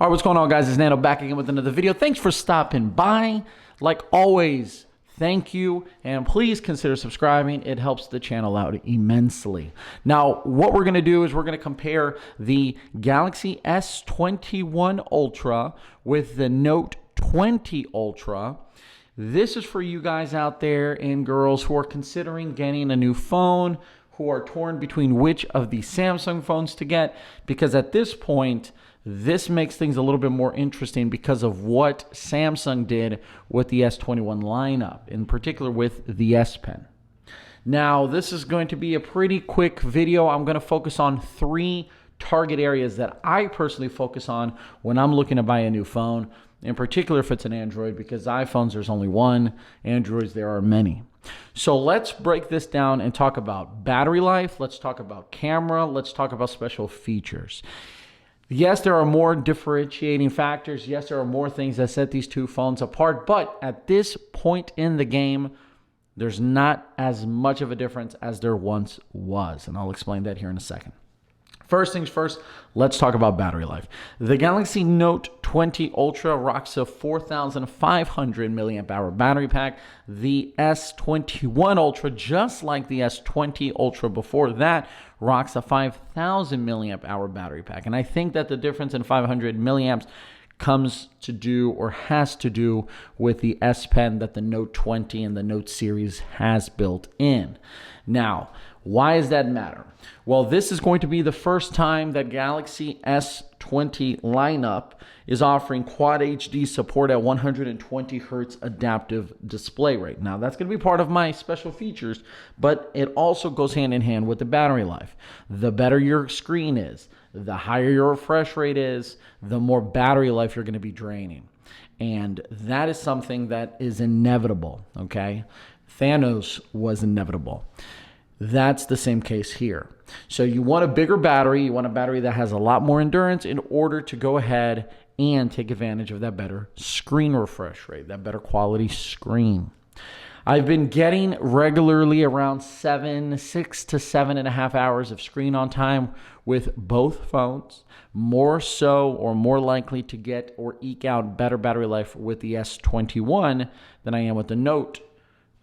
All right, what's going on, guys? It's Nano back again with another video. Thanks for stopping by. Like always, thank you, and please consider subscribing. It helps the channel out immensely. Now, what we're going to do is we're going to compare the Galaxy S21 Ultra with the Note 20 Ultra. This is for you guys out there and girls who are considering getting a new phone, who are torn between which of the Samsung phones to get, because at this point, this makes things a little bit more interesting because of what Samsung did with the S21 lineup, in particular with the S Pen. Now, this is going to be a pretty quick video. I'm going to focus on three target areas that I personally focus on when I'm looking to buy a new phone, in particular if it's an Android, because iPhones, there's only one. Androids, there are many. So let's break this down and talk about battery life. Let's talk about camera. Let's talk about special features. Yes, there are more differentiating factors. Yes, there are more things that set these two phones apart. But at this point in the game, there's not as much of a difference as there once was. And I'll explain that here in a second. First things first, let's talk about battery life. The Galaxy Note 20 Ultra rocks a 4,500 milliamp hour battery pack. The S21 Ultra, just like the S20 Ultra before that, rocks a 5,000 milliamp hour battery pack. And I think that the difference in 500 milliamps comes to do or has to do with the S Pen that the Note 20 and the Note series has built in. Now, why does that matter? Well, this is going to be the first time that Galaxy S20 lineup is offering Quad HD support at 120 Hertz adaptive display rate. Now, that's going to be part of my special features, but it also goes hand in hand with the battery life. The better your screen is, the higher your refresh rate is, the more battery life you're going to be draining. And that is something that is inevitable, okay? Thanos was inevitable. That's the same case here. So you want a bigger battery. You want a battery that has a lot more endurance in order to go ahead and take advantage of that better screen refresh rate, that better quality screen. I've been getting regularly around 6 to 7.5 hours of screen on time with both phones, more so or more likely to get or eke out better battery life with the S21 than I am with the Note.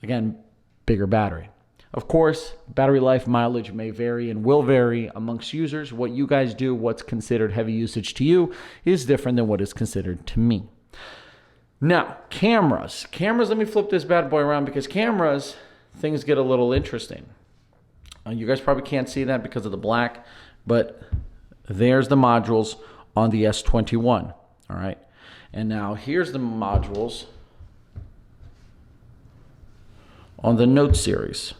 Again, bigger battery. Of course, battery life mileage may vary and will vary amongst users. What you guys do, what's considered heavy usage to you, is different than what is considered to me. Now, cameras. Cameras, let me flip this bad boy around because cameras, things get a little interesting. You guys probably can't see that because of the black, but there's the modules on the S21, all right? And now here's the modules on the Note series.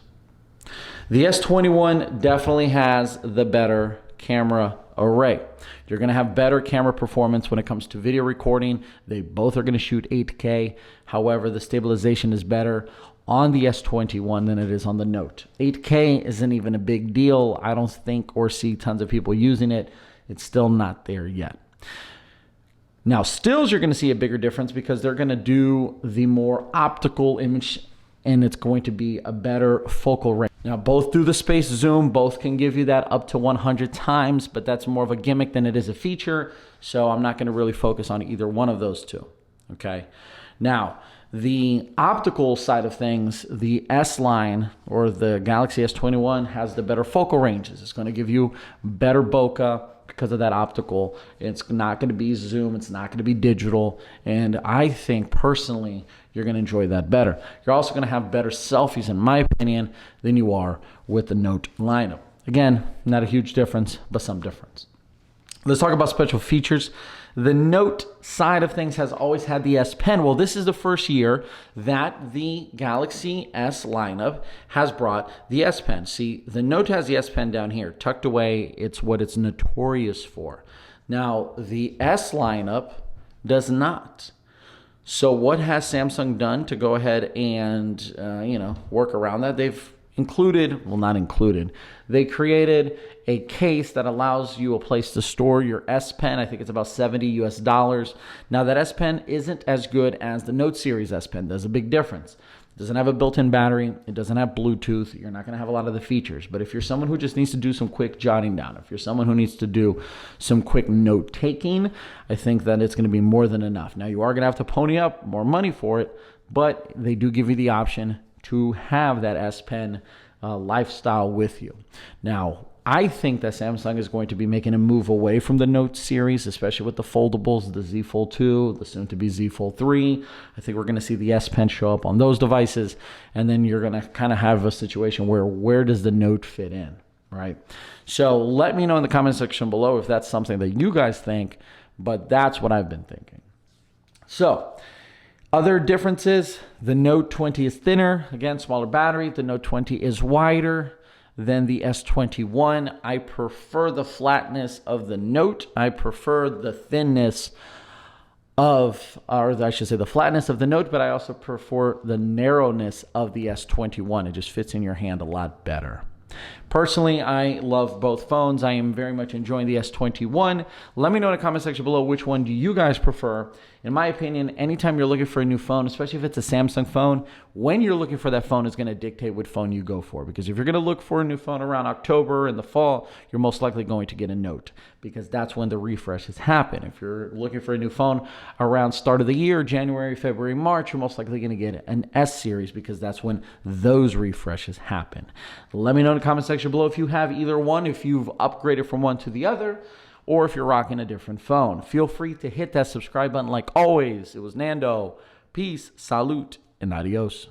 The S21 definitely has the better camera array. You're going to have better camera performance when it comes to video recording. They both are going to shoot 8K. However, the stabilization is better on the S21 than it is on the Note. 8K isn't even a big deal. I don't think or see tons of people using it. It's still not there yet. Now, stills, you're going to see a bigger difference because they're going to do the more optical image, and it's going to be a better focal range. Now, both do the space zoom, both can give you that up to 100 times, but that's more of a gimmick than it is a feature, so I'm not going to really focus on either one of those two, okay? Now, the optical side of things, the S line or the Galaxy S21 has the better focal ranges. It's going to give you better bokeh because of that optical. It's not going to be zoom, it's not going to be digital, and I think personally you're going to enjoy that better. You're also going to have better selfies, in my opinion, than you are with the Note lineup. Again, not a huge difference, but some difference. Let's talk about special features. The Note side of things has always had the S Pen. Well, this is the first year that the Galaxy S lineup has brought the S Pen. See, the Note has the S Pen down here, tucked away. It's what it's notorious for. Now, the S lineup does not. So what has Samsung done to go ahead and, work around that? They've included, well, not included, they created a case that allows you a place to store your S Pen. I think it's about $70 US. Now, that S Pen isn't as good as the Note series S Pen. There's a big difference. It doesn't have a built-in battery. It doesn't have Bluetooth. You're not going to have a lot of the features. But if you're someone who just needs to do some quick jotting down, if you're someone who needs to do some quick note-taking, I think that it's going to be more than enough. Now, you are going to have to pony up more money for it, but they do give you the option to have that S Pen lifestyle with you. Now, I think that Samsung is going to be making a move away from the Note series, especially with the foldables, the Z Fold 2, the soon-to-be Z Fold 3. I think we're going to see the S Pen show up on those devices, and then you're going to kind of have a situation where does the Note fit in, right? So let me know in the comment section below if that's something that you guys think, but that's what I've been thinking. So, other differences, the Note 20 is thinner, again, smaller battery. The Note 20 is wider than the S21. I prefer the flatness of the Note. I prefer the thinness of, or I should say the flatness of the Note, but I also prefer the narrowness of the S21. It just fits in your hand a lot better. Personally, I love both phones. I am very much enjoying the S21. Let me know in the comment section below which one do you guys prefer. In my opinion, anytime you're looking for a new phone, especially if it's a Samsung phone, when you're looking for that phone is going to dictate what phone you go for. Because if you're going to look for a new phone around October in the fall, you're most likely going to get a Note because that's when the refreshes happen. If you're looking for a new phone around start of the year, January, February, March, you're most likely going to get an S series because that's when those refreshes happen. Let me know in the comment section below if you have either one, if you've upgraded from one to the other, or if you're rocking a different phone. Feel free to hit that subscribe button like always. It was Nando. Peace, salute, and adios.